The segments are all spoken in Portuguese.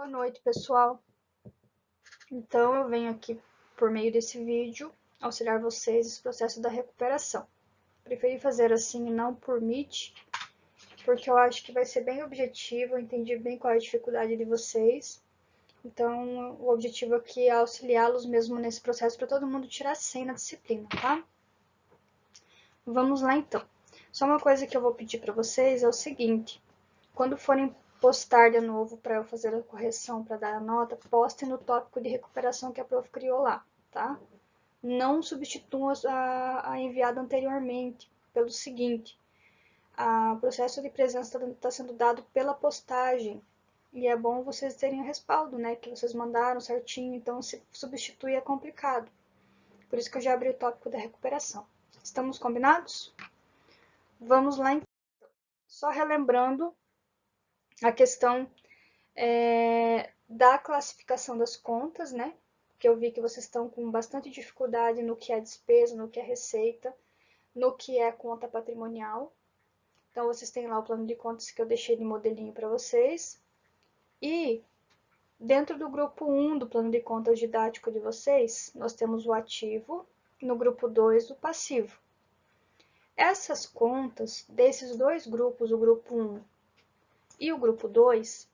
noite, pessoal. Então, eu venho aqui, por meio desse vídeo, auxiliar vocês nesse processo da recuperação. Preferi fazer assim, não por Meet, porque eu acho que vai ser bem objetivo, eu entendi bem qual é a dificuldade de vocês. Então, o objetivo aqui é auxiliá-los mesmo nesse processo para todo mundo tirar 100 na disciplina, tá? Vamos lá, então. Só uma coisa que eu vou pedir para vocês é o seguinte: quando forem postar de novo para eu fazer a correção, para dar a nota, postem no tópico de recuperação que a prof criou lá, tá? Não substituam a enviada anteriormente, pelo seguinte: o processo de presença está sendo dado pela postagem, e é bom vocês terem o respaldo, né, que vocês mandaram certinho, então se substituir é complicado. Por isso que eu já abri o tópico da recuperação. Estamos combinados? Vamos lá, então. Só relembrando a questão da classificação das contas, né? Que eu vi que vocês estão com bastante dificuldade no que é despesa, no que é receita, no que é conta patrimonial. Então, vocês têm lá o plano de contas que eu deixei de modelinho para vocês. E dentro do grupo 1 do plano de contas didático de vocês, nós temos o ativo, no grupo 2 o passivo. Essas contas desses dois grupos, o grupo 1 e o grupo 2,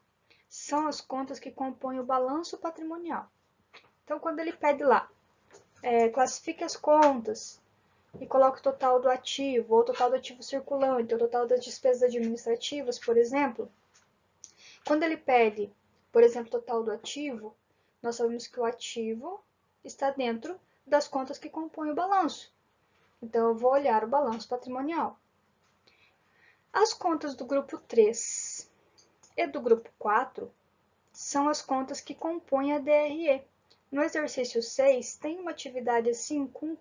são as contas que compõem o balanço patrimonial. Então, quando ele pede lá, classifique as contas e coloque o total do ativo, ou o total do ativo circulante, ou o total das despesas administrativas, por exemplo, quando ele pede, por exemplo, o total do ativo, nós sabemos que o ativo está dentro das contas que compõem o balanço. Então, eu vou olhar o balanço patrimonial. As contas do grupo 3 e do grupo 4 são as contas que compõem a DRE. No exercício 6, tem uma atividade assim com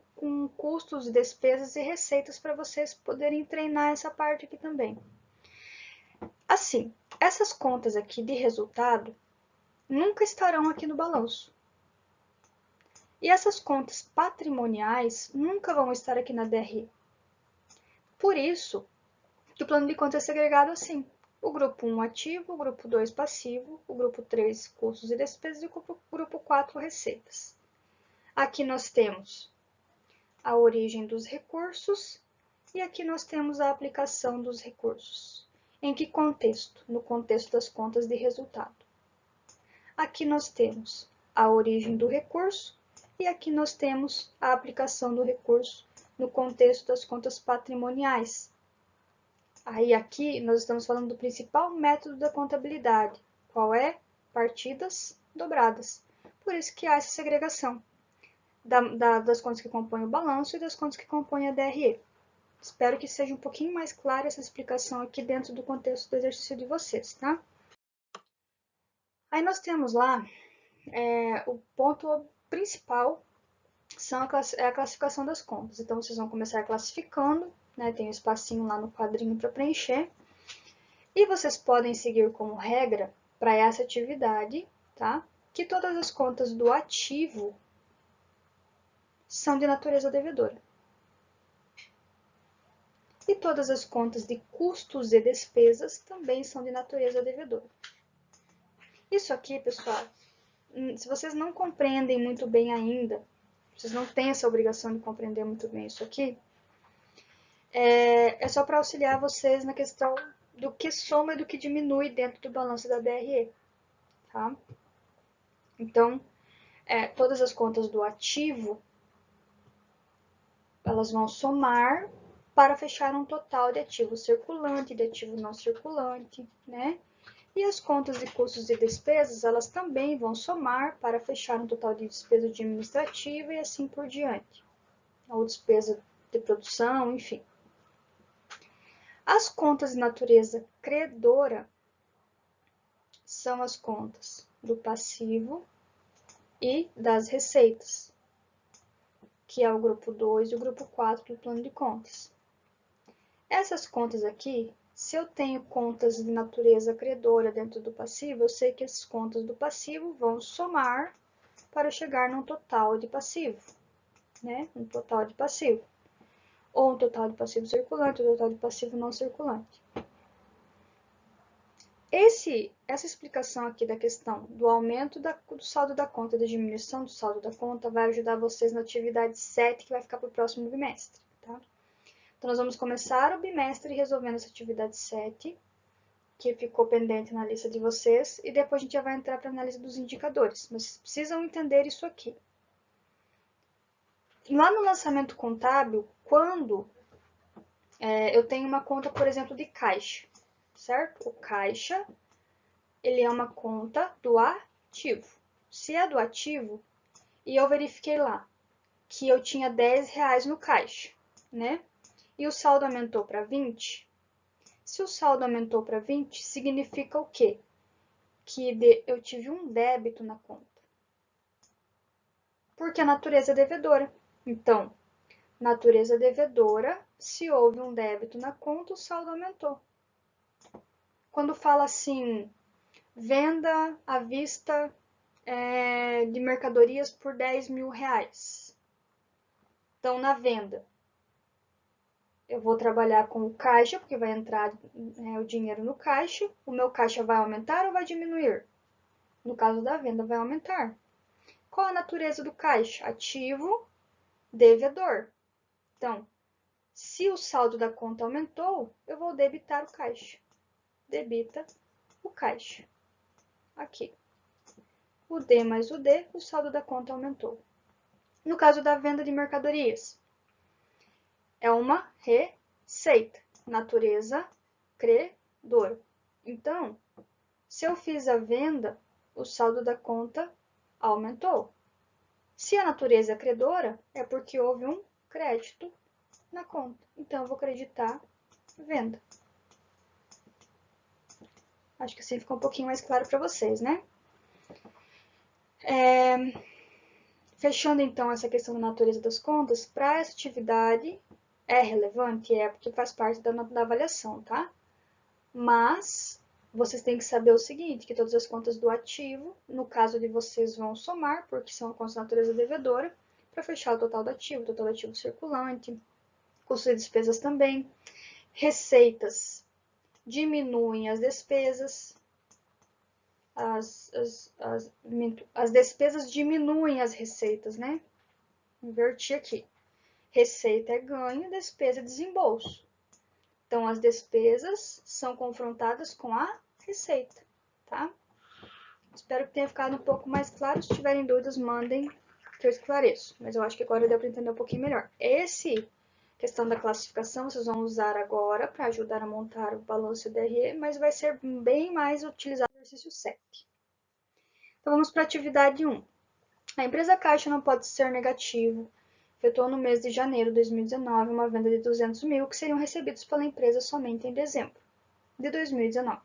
custos, despesas e receitas para vocês poderem treinar essa parte aqui também. Assim, essas contas aqui de resultado nunca estarão aqui no balanço. E essas contas patrimoniais nunca vão estar aqui na DRE. Por isso, que o plano de contas é segregado assim: o grupo 1 ativo, o grupo 2 passivo, o grupo 3 custos e despesas e o grupo 4 receitas. Aqui nós temos a origem dos recursos e aqui nós temos a aplicação dos recursos. Em que contexto? No contexto das contas de resultado. Aqui nós temos a origem do recurso e aqui nós temos a aplicação do recurso no contexto das contas patrimoniais. Aí aqui nós estamos falando do principal método da contabilidade, qual é? Partidas dobradas. Por isso que há essa segregação das contas que compõem o balanço e das contas que compõem a DRE. Espero que seja um pouquinho mais clara essa explicação aqui dentro do contexto do exercício de vocês, tá? Aí nós temos lá o ponto principal, é a classificação das contas. Então, vocês vão começar classificando, né? Tem um espacinho lá no quadrinho para preencher. E vocês podem seguir como regra para essa atividade, tá? Que todas as contas do ativo são de natureza devedora. E todas as contas de custos e despesas também são de natureza devedora. Isso aqui, pessoal, se vocês não compreendem muito bem ainda, vocês não têm essa obrigação de compreender muito bem isso aqui, é só para auxiliar vocês na questão do que soma e do que diminui dentro do balanço da DRE, tá? Então, todas as contas do ativo, elas vão somar para fechar um total de ativo circulante, de ativo não circulante, né? E as contas de custos e despesas, elas também vão somar para fechar um total de despesa administrativa e assim por diante. Ou despesa de produção, enfim. As contas de natureza credora são as contas do passivo e das receitas, que é o grupo 2 e o grupo 4 do plano de contas. Essas contas aqui, se eu tenho contas de natureza credora dentro do passivo, eu sei que as contas do passivo vão somar para chegar num total de passivo, né? Um total de passivo. Ou um total de passivo circulante, ou um total de passivo não circulante. Essa explicação aqui da questão do aumento do saldo da conta e da diminuição do saldo da conta vai ajudar vocês na atividade 7, que vai ficar para o próximo bimestre, tá? Então, nós vamos começar o bimestre resolvendo essa atividade 7, que ficou pendente na lista de vocês, e depois a gente já vai entrar para a análise dos indicadores. Mas vocês precisam entender isso aqui. Lá no lançamento contábil, quando eu tenho uma conta, por exemplo, de caixa, certo? O caixa, ele é uma conta do ativo. Se é do ativo, e eu verifiquei lá que eu tinha R$10 no caixa, né? E o saldo aumentou para 20. Se o saldo aumentou para 20, significa o quê? Que eu tive um débito na conta. Porque a natureza é devedora. Então, natureza devedora, se houve um débito na conta, o saldo aumentou. Quando fala assim, venda à vista de mercadorias por R$10.000. Então, na venda, eu vou trabalhar com o caixa, porque vai entrar o dinheiro no caixa. O meu caixa vai aumentar ou vai diminuir? No caso da venda, vai aumentar. Qual a natureza do caixa? Ativo, devedor. Então, se o saldo da conta aumentou, eu vou debitar o caixa. Debita o caixa. Aqui. O D mais o D, o saldo da conta aumentou. No caso da venda de mercadorias, é uma receita. Natureza credora. Então, se eu fiz a venda, o saldo da conta aumentou. Se a natureza é credora, é porque houve um crédito na conta. Então, eu vou creditar venda. Acho que assim ficou um pouquinho mais claro para vocês, né? Fechando, então, essa questão da natureza das contas, para essa atividade é relevante? É, porque faz parte da avaliação, tá? Mas vocês têm que saber o seguinte, que todas as contas do ativo, no caso de vocês, vão somar, porque são contas de natureza devedora, para fechar o total do ativo circulante, custos e despesas também. Receitas diminuem as despesas, as despesas diminuem as receitas, né? Inverti aqui. Receita é ganho, despesa é desembolso. Então, as despesas são confrontadas com a receita, tá? Espero que tenha ficado um pouco mais claro. Se tiverem dúvidas, mandem que eu esclareço. Mas eu acho que agora deu para entender um pouquinho melhor. Questão da classificação, vocês vão usar agora para ajudar a montar o balanço DRE, mas vai ser bem mais utilizado no exercício 7. Então, vamos para a atividade 1. A empresa caixa não pode ser negativo. Efetuou no mês de janeiro de 2019 uma venda de 200 mil que seriam recebidos pela empresa somente em dezembro de 2019.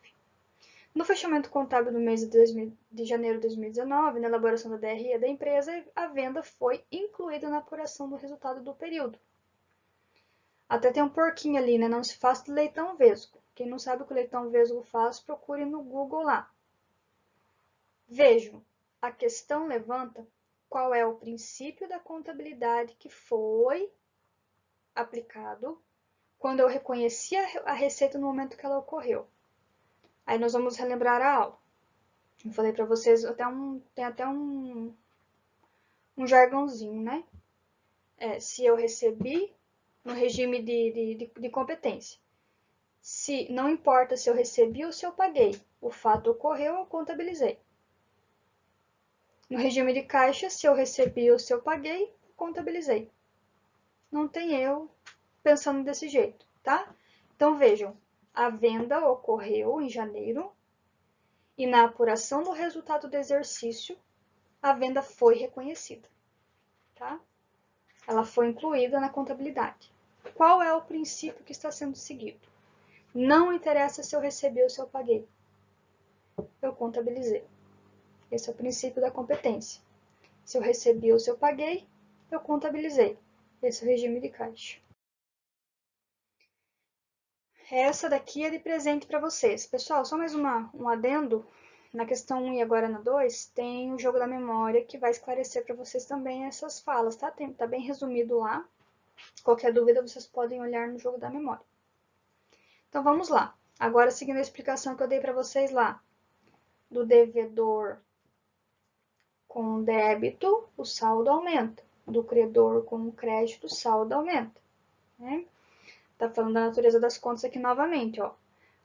No fechamento contábil do mês de janeiro de 2019, na elaboração da DRE da empresa, a venda foi incluída na apuração do resultado do período. Até tem um porquinho ali, né? Não se faz de leitão vesgo. Quem não sabe o que o leitão vesgo faz, procure no Google lá. Vejam, a questão levanta qual é o princípio da contabilidade que foi aplicado quando eu reconheci a receita no momento que ela ocorreu. Aí nós vamos relembrar a aula. Eu falei para vocês, tem até um jargãozinho, né? Se eu recebi no regime de competência. Se não importa se eu recebi ou se eu paguei, o fato ocorreu, eu contabilizei. No regime de caixa, se eu recebi ou se eu paguei, eu contabilizei. Não tem eu pensando desse jeito, tá? Então vejam, a venda ocorreu em janeiro e na apuração do resultado do exercício, a venda foi reconhecida, tá? Ela foi incluída na contabilidade. Qual é o princípio que está sendo seguido? Não interessa se eu recebi ou se eu paguei. Eu contabilizei. Esse é o princípio da competência. Se eu recebi ou se eu paguei, eu contabilizei. Esse é o regime de caixa. Essa daqui é de presente para vocês. Pessoal, só mais um adendo. Na questão 1 e agora na 2, tem o jogo da memória que vai esclarecer para vocês também essas falas, tá? Tá bem resumido lá. Qualquer dúvida, vocês podem olhar no jogo da memória. Então, vamos lá. Agora, seguindo a explicação que eu dei para vocês lá, do devedor com débito, o saldo aumenta. Do credor com crédito, o saldo aumenta. Né? Tá falando da natureza das contas aqui novamente, ó.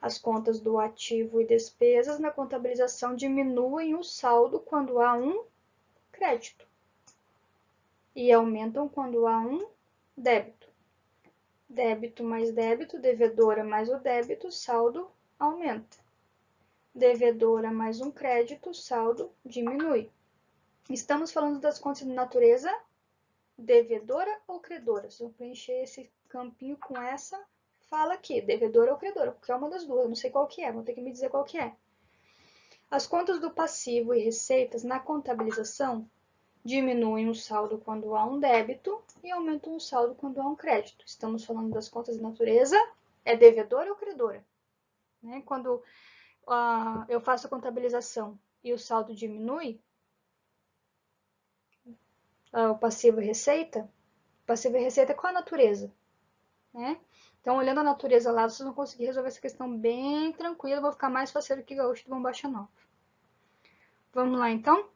As contas do ativo e despesas na contabilização diminuem o saldo quando há um crédito e aumentam quando há um débito. Débito mais débito, devedora mais o débito, saldo aumenta. Devedora mais um crédito, saldo diminui. Estamos falando das contas de natureza devedora ou credora. Se eu preencher esse campinho com essa fala aqui, devedora ou credora, porque é uma das duas, eu não sei qual que é, vão ter que me dizer qual que é. As contas do passivo e receitas na contabilização diminuem o saldo quando há um débito e aumentam o saldo quando há um crédito. Estamos falando das contas de natureza, é devedora ou credora? Né? Quando eu faço a contabilização e o saldo diminui, o passivo e receita, qual a natureza? Né? Então, olhando a natureza lá, vocês vão conseguir resolver essa questão bem tranquila, vou ficar mais faceiro que gaúcho do Bombacha Nova. Vamos lá, então,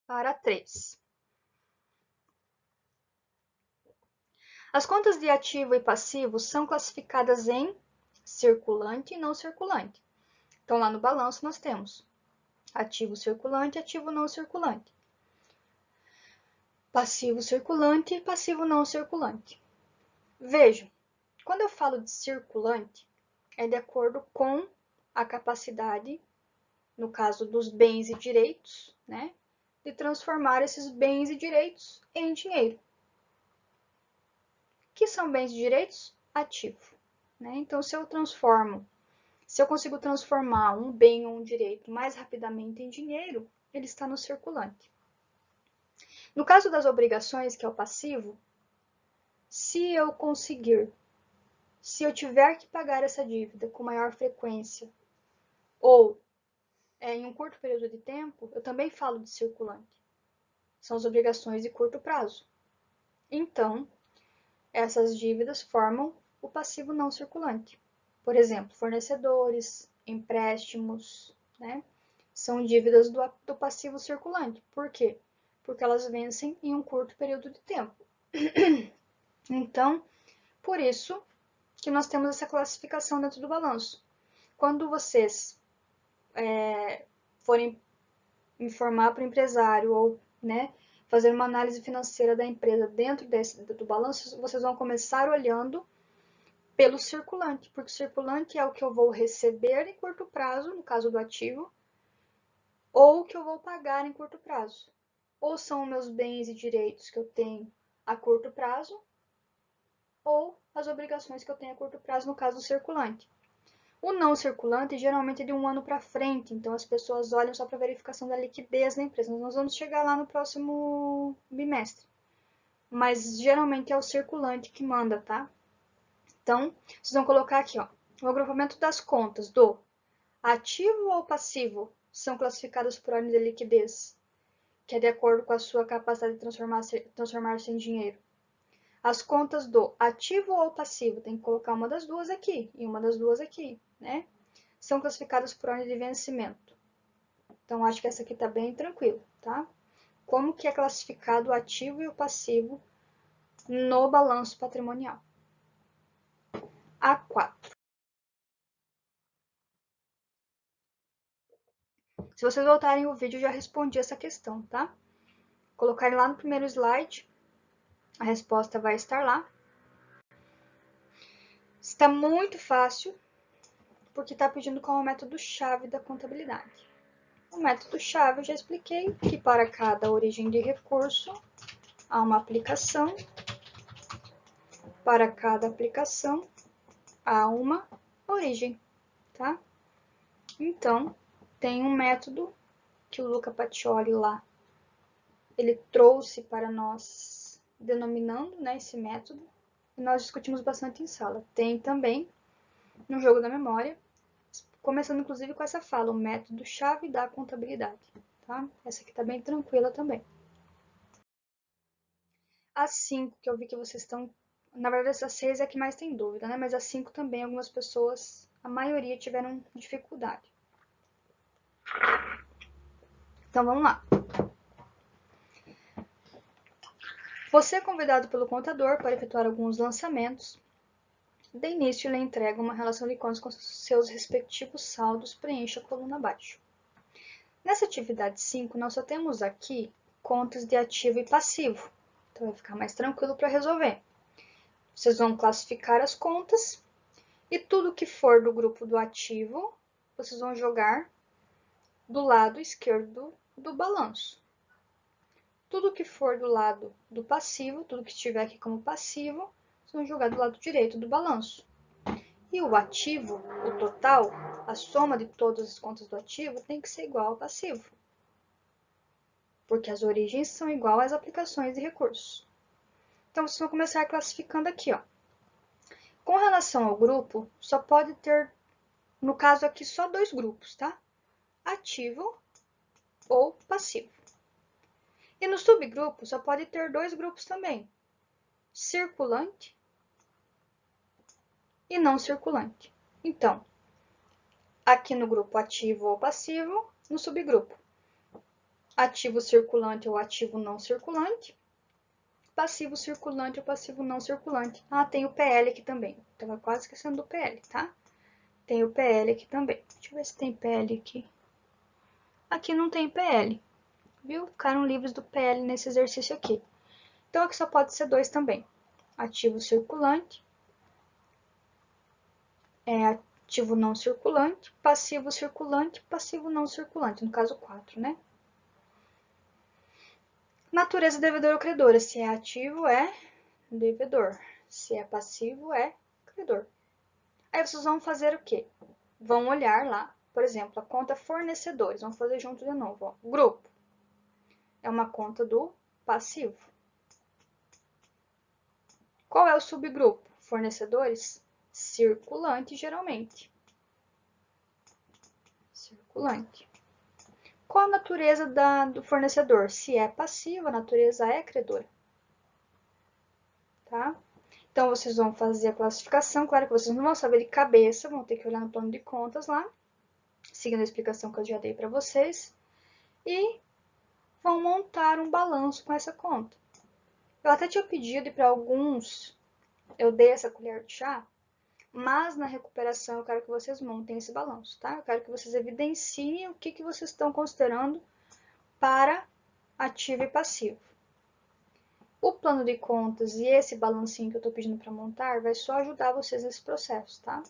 para 3. As contas de ativo e passivo são classificadas em circulante e não circulante. Então, lá no balanço nós temos ativo circulante e ativo não circulante. Passivo circulante e passivo não circulante. Vejam, quando eu falo de circulante, é de acordo com a capacidade, no caso dos bens e direitos, né, de transformar esses bens e direitos em dinheiro. O que são bens e direitos? Ativo. Né? Então, se eu consigo transformar um bem ou um direito mais rapidamente em dinheiro, ele está no circulante. No caso das obrigações, que é o passivo, se eu tiver que pagar essa dívida com maior frequência ou em um curto período de tempo, eu também falo de circulante. São as obrigações de curto prazo. Então, essas dívidas formam o passivo não circulante. Por exemplo, fornecedores, empréstimos, né? São dívidas do passivo circulante. Por quê? Porque elas vencem em um curto período de tempo. Então, por isso que nós temos essa classificação dentro do balanço. Quando vocês forem informar para o empresário ou, né, fazer uma análise financeira da empresa dentro do balanço, vocês vão começar olhando pelo circulante, porque o circulante é o que eu vou receber em curto prazo, no caso do ativo, ou o que eu vou pagar em curto prazo. Ou são meus bens e direitos que eu tenho a curto prazo, ou as obrigações que eu tenho a curto prazo, no caso do circulante. O não circulante geralmente é de um ano para frente, então as pessoas olham só para verificação da liquidez da empresa. Nós vamos chegar lá no próximo bimestre. Mas geralmente é o circulante que manda, tá? Então, vocês vão colocar aqui, ó, o agrupamento das contas do ativo ou passivo são classificadas por ordem de liquidez, que é de acordo com a sua capacidade de transformar-se em dinheiro. As contas do ativo ou passivo, tem que colocar uma das duas aqui e uma das duas aqui, né? São classificadas por ordem de vencimento. Então, acho que essa aqui tá bem tranquila, tá? Como que é classificado o ativo e o passivo no balanço patrimonial? A4. Se vocês voltarem o vídeo, eu já respondi essa questão, tá? Colocarem lá no primeiro slide, a resposta vai estar lá. Está muito fácil, porque está pedindo qual é o método-chave da contabilidade. O método-chave eu já expliquei que para cada origem de recurso há uma aplicação, para cada aplicação há uma origem, tá? Então, tem um método que o Luca Pacioli lá, ele trouxe para nós, denominando, né, esse método, e nós discutimos bastante em sala. Tem também no jogo da memória, começando inclusive com essa fala, o método-chave da contabilidade, tá? Essa aqui tá bem tranquila também. A 5, que eu vi que vocês estão... Na verdade, essa 6 é a que mais tem dúvida, né? Mas a 5 também algumas pessoas a maioria tiveram dificuldade. Então, vamos lá. Você é convidado pelo contador para efetuar alguns lançamentos. De início, ele entrega uma relação de contas com seus respectivos saldos. Preencha a coluna abaixo. Nessa atividade 5, nós só temos aqui contas de ativo e passivo. Então, vai ficar mais tranquilo para resolver. Vocês vão classificar as contas e tudo que for do grupo do ativo, vocês vão jogar do lado esquerdo do balanço. Tudo que for do lado do passivo, tudo que estiver aqui como passivo, vocês vão jogar do lado direito do balanço. E o ativo, o total, a soma de todas as contas do ativo tem que ser igual ao passivo. Porque as origens são iguais às aplicações de recursos. Então, vocês vão começar classificando aqui, ó. Com relação ao grupo, só pode ter, no caso aqui, só dois grupos, tá? Ativo ou passivo. E no subgrupo, só pode ter dois grupos também, circulante e não circulante. Então, aqui no grupo ativo ou passivo, no subgrupo, ativo circulante ou ativo não circulante, passivo circulante ou passivo não circulante. Ah, tem o PL aqui também. Estava quase esquecendo do PL, tá? Tem o PL aqui também. Deixa eu ver se tem PL aqui. Aqui não tem PL. Viu? Ficaram livres do PL nesse exercício aqui. Então, aqui só pode ser dois também. Ativo circulante, ativo não circulante, passivo circulante, passivo não circulante. No caso, 4, né? Natureza devedor ou credora. Se é ativo, é devedor. Se é passivo, é credor. Aí, vocês vão fazer o quê? Vão olhar lá, por exemplo, a conta fornecedores. Vamos fazer junto de novo, ó. Grupo. É uma conta do passivo. Qual é o subgrupo? Fornecedores? Circulante, geralmente. Circulante. Qual a natureza do fornecedor? Se é passivo, a natureza é credora. Tá? Então, vocês vão fazer a classificação. Claro que vocês não vão saber de cabeça, vão ter que olhar no plano de contas lá, seguindo a explicação que eu já dei para vocês. E vão montar um balanço com essa conta. Eu até tinha pedido para alguns, eu dei essa colher de chá, mas na recuperação eu quero que vocês montem esse balanço, tá? Eu quero que vocês evidenciem o que vocês estão considerando para ativo e passivo. O plano de contas e esse balancinho que eu estou pedindo para montar vai só ajudar vocês nesse processo, tá?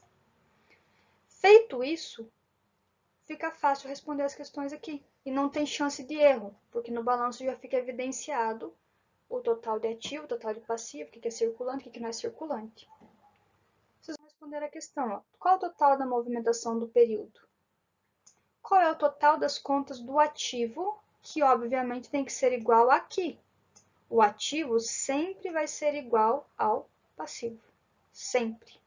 Feito isso, fica fácil responder as questões aqui. E não tem chance de erro, porque no balanço já fica evidenciado o total de ativo, o total de passivo, o que é circulante, o que não é circulante. Vocês vão responder a questão, ó. Qual é o total da movimentação do período? Qual é o total das contas do ativo, que obviamente tem que ser igual aqui. O ativo sempre vai ser igual ao passivo. Sempre.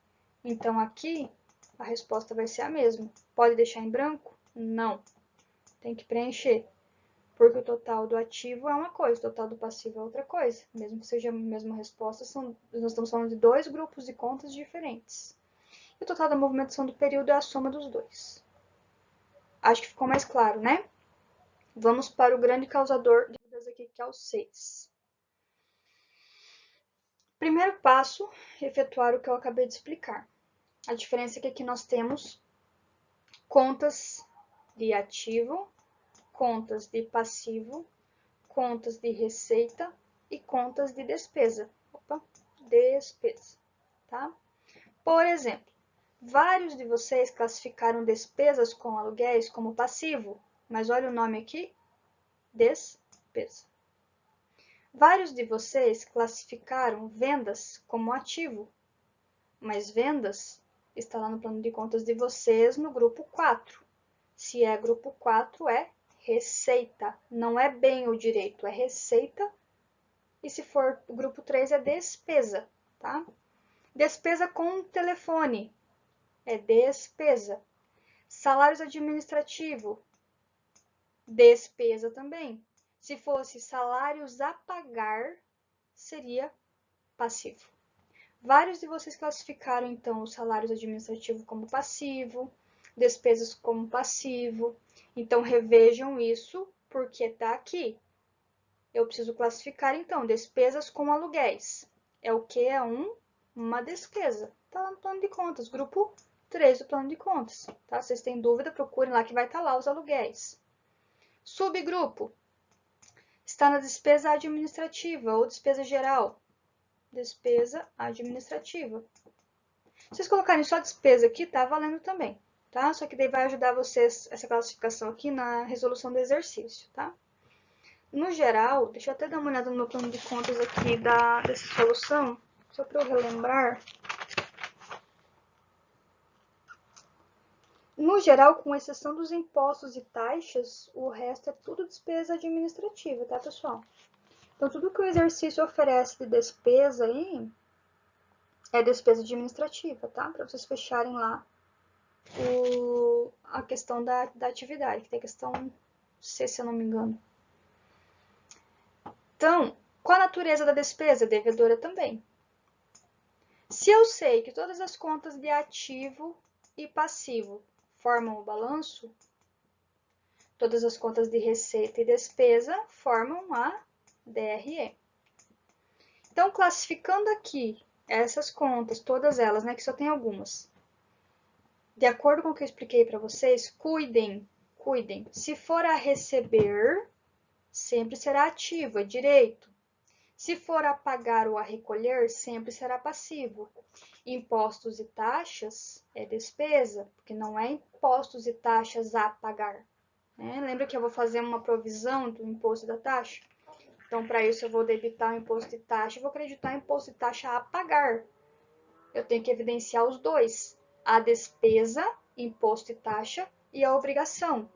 Então, aqui, a resposta vai ser a mesma. Pode deixar em branco? Não. Tem que preencher. Porque o total do ativo é uma coisa, o total do passivo é outra coisa. Mesmo que seja a mesma resposta, nós estamos falando de dois grupos de contas diferentes. E o total da movimentação do período é a soma dos dois. Acho que ficou mais claro, né? Vamos para o grande causador de dúvidas aqui, que é o 6. Primeiro passo, efetuar o que eu acabei de explicar. A diferença é que aqui nós temos contas de ativo, contas de passivo, contas de receita e contas de despesa. Opa, despesa, tá? Por exemplo, vários de vocês classificaram despesas com aluguéis como passivo, mas olha o nome aqui, despesa. Vários de vocês classificaram vendas como ativo, mas vendas está lá no plano de contas de vocês no grupo 4. Se é grupo 4, é receita. Não é bem o direito, é receita. E se for o grupo 3, é despesa, tá? Despesa com telefone é despesa. Salários administrativos, despesa também. Se fosse salários a pagar, seria passivo. Vários de vocês classificaram, então, os salários administrativos como passivo, despesas como passivo. Então, revejam isso, porque tá aqui. Eu preciso classificar, então, despesas com aluguéis. É o que? É uma despesa. Tá lá no plano de contas, grupo 3 do plano de contas. Tá? Vocês têm dúvida, procurem lá que vai estar lá os aluguéis. Subgrupo. Está na despesa administrativa ou despesa geral. Despesa administrativa. Se vocês colocarem só despesa aqui, tá valendo também, tá? Só que daí vai ajudar vocês, essa classificação aqui, na resolução do exercício, tá? No geral, deixa eu até dar uma olhada no meu plano de contas aqui dessa solução, só para eu relembrar. No geral, com exceção dos impostos e taxas, o resto é tudo despesa administrativa, tá, pessoal? Então, tudo que o exercício oferece de despesa aí é despesa administrativa, tá? Para vocês fecharem lá a questão da atividade, que tem a questão C, se eu não me engano. Então, qual a natureza da despesa? Devedora também. Se eu sei que todas as contas de ativo e passivo formam o balanço, todas as contas de receita e despesa formam a DRE. Então, classificando aqui essas contas, todas elas, né, que só tem algumas, de acordo com o que eu expliquei para vocês, cuidem. Se for a receber, sempre será ativo, é direito. Se for a pagar ou a recolher, sempre será passivo. Impostos e taxas é despesa, porque não é impostos e taxas a pagar. Né? Lembra que eu vou fazer uma provisão do imposto e da taxa? Então, para isso, eu vou debitar o imposto e taxa e vou acreditar o imposto e taxa a pagar. Eu tenho que evidenciar os dois. A despesa, imposto e taxa, e a obrigação.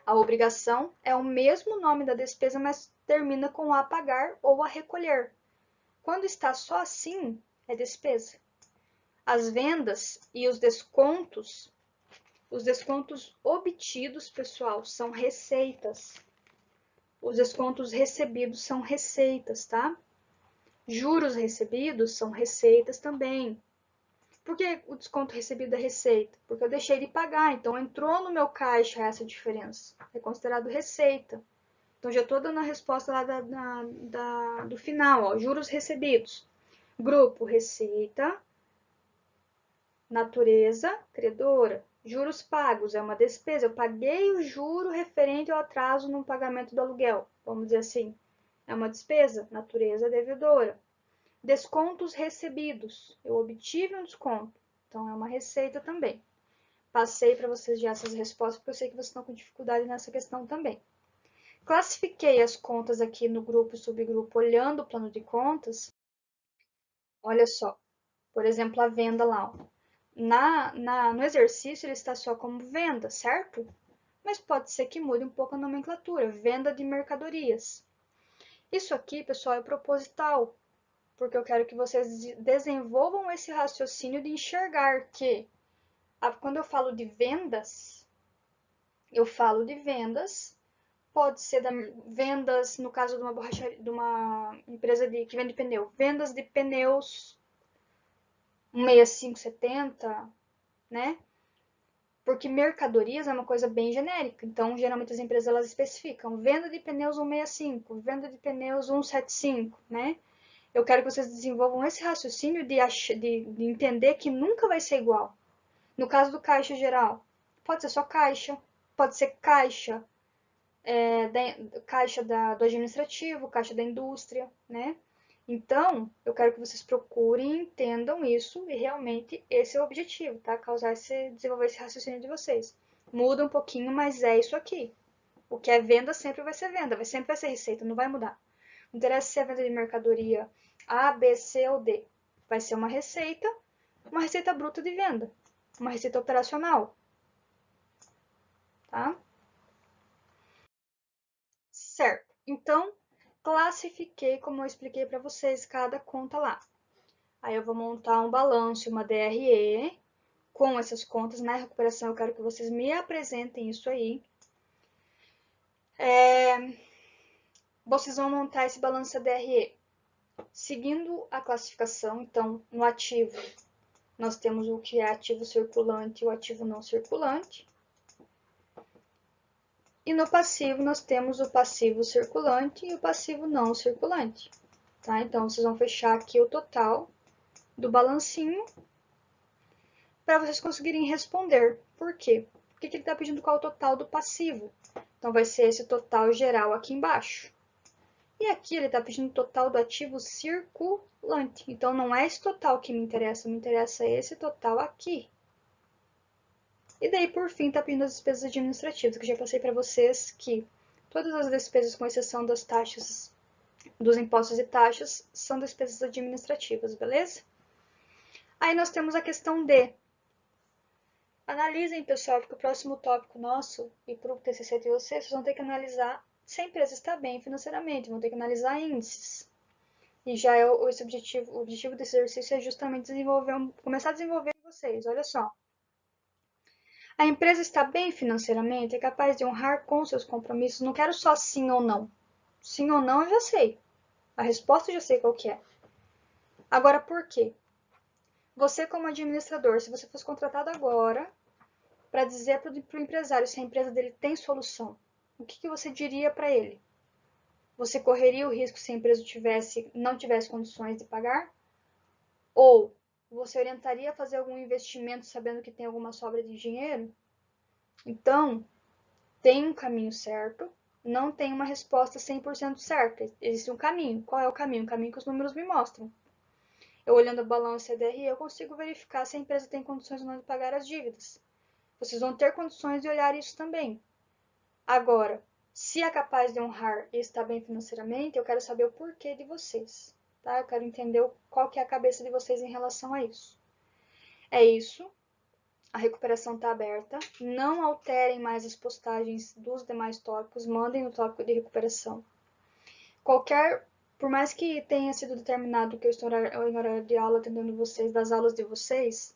A obrigação é o mesmo nome da despesa, mas termina com a pagar ou a recolher. Quando está só assim, é despesa. As vendas e os descontos obtidos, pessoal, são receitas. Os descontos recebidos são receitas, tá? Juros recebidos são receitas também. Por que o desconto recebido é receita? Porque eu deixei de pagar, então entrou no meu caixa essa diferença. É considerado receita. Então, já estou dando a resposta lá do final, ó, juros recebidos. Grupo, receita. Natureza, credora. Juros pagos, é uma despesa. Eu paguei o juro referente ao atraso no pagamento do aluguel. Vamos dizer assim. É uma despesa. Natureza, devedora. Descontos recebidos. Eu obtive um desconto. Então, é uma receita também. Passei para vocês já essas respostas, porque eu sei que vocês estão com dificuldade nessa questão também. Classifiquei as contas aqui no grupo e subgrupo olhando o plano de contas. Olha só, por exemplo, a venda lá. Ó. No exercício ele está só como venda, certo? Mas pode ser que mude um pouco a nomenclatura, venda de mercadorias. Isso aqui, pessoal, é proposital, porque eu quero que vocês desenvolvam esse raciocínio de enxergar que, quando eu falo de vendas, pode ser vendas, no caso de uma empresa que vende pneu, vendas de pneus 6570, né? Porque mercadorias é uma coisa bem genérica, então geralmente as empresas elas especificam venda de pneus 165, venda de pneus 175, né? Eu quero que vocês desenvolvam esse raciocínio de entender que nunca vai ser igual. No caso do caixa geral, pode ser só caixa, pode ser caixa, caixa do administrativo, caixa da indústria, né? Então, eu quero que vocês procurem, entendam isso e realmente esse é o objetivo, tá? Desenvolver esse raciocínio de vocês. Muda um pouquinho, mas é isso aqui. O que é venda sempre vai ser venda, sempre vai ser receita, não vai mudar. Não interessa se é venda de mercadoria A, B, C ou D. Vai ser uma receita bruta de venda, uma receita operacional, tá? Certo. Então, classifiquei, como eu expliquei para vocês, cada conta lá. Aí eu vou montar um balanço, uma DRE, com essas contas. Na recuperação, eu quero que vocês me apresentem isso aí. Vocês vão montar esse balanço DRE. Seguindo a classificação, então, no ativo, nós temos o que é ativo circulante e o ativo não circulante. E no passivo, nós temos o passivo circulante e o passivo não circulante. Tá? Então, vocês vão fechar aqui o total do balancinho para vocês conseguirem responder. Por quê? Por que ele está pedindo qual é o total do passivo? Então, vai ser esse total geral aqui embaixo. E aqui ele está pedindo o total do ativo circulante. Então, não é esse total que me interessa esse total aqui. E daí, por fim, está pedindo as despesas administrativas, que eu já passei para vocês que todas as despesas, com exceção das taxas, dos impostos e taxas, são despesas administrativas, beleza? Aí nós temos a questão D. Analisem, pessoal, porque o próximo tópico nosso, e para o TCC de vocês vão ter que analisar se a empresa está bem financeiramente, vão ter que analisar índices. E já é o objetivo desse exercício é justamente começar a desenvolver em vocês. Olha só. A empresa está bem financeiramente, é capaz de honrar com seus compromissos. Não quero só sim ou não. Sim ou não eu já sei. A resposta eu já sei qual que é. Agora, por quê? Você, como administrador, se você fosse contratado agora para dizer para o empresário se a empresa dele tem solução, o que você diria para ele? Você correria o risco se a empresa não tivesse condições de pagar? Ou você orientaria a fazer algum investimento sabendo que tem alguma sobra de dinheiro? Então, tem um caminho certo, não tem uma resposta 100% certa. Existe um caminho. Qual é o caminho? O caminho que os números me mostram. Eu olhando a balança EDRE, eu consigo verificar se a empresa tem condições ou não de pagar as dívidas. Vocês vão ter condições de olhar isso também. Agora, se é capaz de honrar e está bem financeiramente, eu quero saber o porquê de vocês. Tá? Eu quero entender qual que é a cabeça de vocês em relação a isso. É isso. A recuperação está aberta. Não alterem mais as postagens dos demais tópicos. Mandem no tópico de recuperação. Por mais que tenha sido determinado que eu estou em horário de aula atendendo vocês, das aulas de vocês,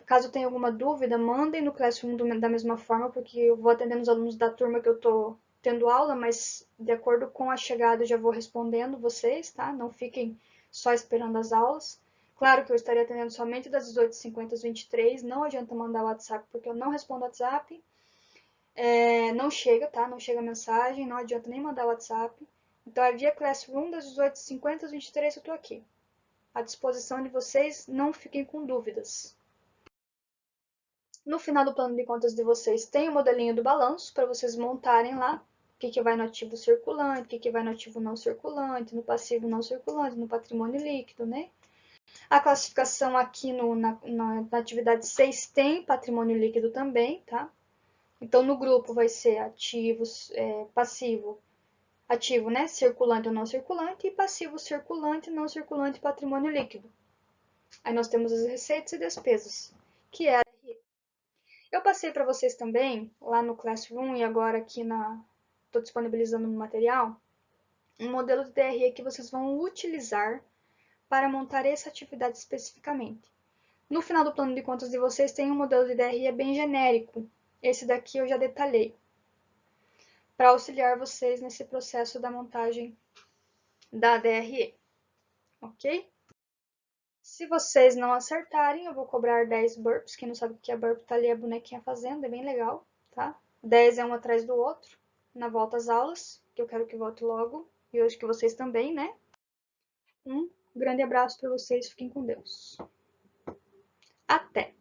caso tenha alguma dúvida, mandem no Classroom da mesma forma, porque eu vou atendendo os alunos da turma que eu estou tendo aula, mas de acordo com a chegada eu já vou respondendo vocês, tá? Não fiquem só esperando as aulas. Claro que eu estaria atendendo somente das 18h50 às 23h, não adianta mandar WhatsApp, porque eu não respondo WhatsApp. Não chega, tá? Não chega mensagem, não adianta nem mandar WhatsApp. Então é via Classroom das 18h50 às 23h eu tô aqui. À disposição de vocês, não fiquem com dúvidas. No final do plano de contas de vocês tem o modelinho do balanço para vocês montarem lá o que vai no ativo circulante, o que vai no ativo não circulante, no passivo não circulante, no patrimônio líquido, né? A classificação aqui na atividade 6 tem patrimônio líquido também, tá? Então, no grupo vai ser ativos, passivo, ativo, né? Circulante ou não circulante, e passivo circulante, não circulante, patrimônio líquido. Aí nós temos as receitas e despesas, que é. Eu passei para vocês também, lá no Classroom e agora aqui estou disponibilizando no material, um modelo de DRE que vocês vão utilizar para montar essa atividade especificamente. No final do plano de contas de vocês tem um modelo de DRE bem genérico. Esse daqui eu já detalhei, para auxiliar vocês nesse processo da montagem da DRE, ok? Se vocês não acertarem, eu vou cobrar 10 burps. Quem não sabe o que é burp, tá ali a bonequinha fazendo, é bem legal, tá? 10 é um atrás do outro, na volta às aulas, que eu quero que volte logo, e hoje que vocês também, né? Um grande abraço para vocês, fiquem com Deus. Até!